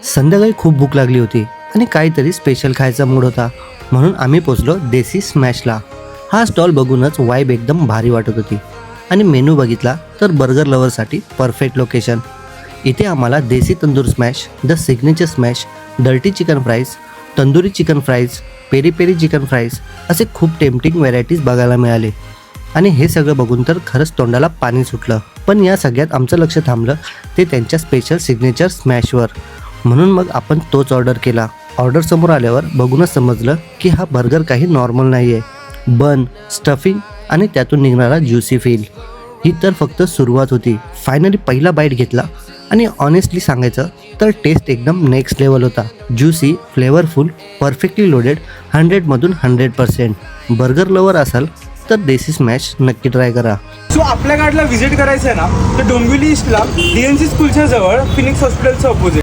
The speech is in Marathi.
संध्याकाळी खूप भूक लागली होती आणि काहीतरी स्पेशल खायचा मूड होता, म्हणून आम्ही पोचलो देसी स्मॅशला. हा स्टॉल बघूनच वाईब एकदम भारी वाटत होती आणि मेनू बघितला तर बर्गर लवरसाठी परफेक्ट लोकेशन. इथे आम्हाला Desi Tandoor Smash, the signature smash, dirty chicken fries, tandoori chicken fries, peri peri chicken fries असे खूप टेम्पटिंग व्हेरायटीज बघायला मिळाले आणि हे सगळं बघून तर खरंच तोंडाला पाणी सुटलं. पण या सगळ्यात आमचं लक्ष थांबलं ते त्यांच्या स्पेशल सिग्नेचर स्मॅशवर, म्हणून मग आपण तोच ऑर्डर केला. ऑर्डर समोर आल्यावर बघूनच समजलं की हा बर्गर काही नॉर्मल नाही आहे. बन, स्टफिंग आणि त्यातून निघणारा ज्युसी फील ही तर फक्त सुरुवात होती. फायनली पहिला बाईट घेतला आणि ऑनेस्टली सांगायचं तर टेस्ट एकदम नेक्स्ट लेवल होता. ज्युसी, फ्लेवरफुल, परफेक्टली लोडेड, 100मधून 100%. बर्गर लवर असाल तर देसी स्मॅश नक्की ट्राय करा. सो आपल्या गाडीला व्हिजिट करायचं आहे ना, तर डोंबिवली ईस्टला DNC स्कूलच्या जवळ फिनिक्स हॉस्पिटलचं अपोजिट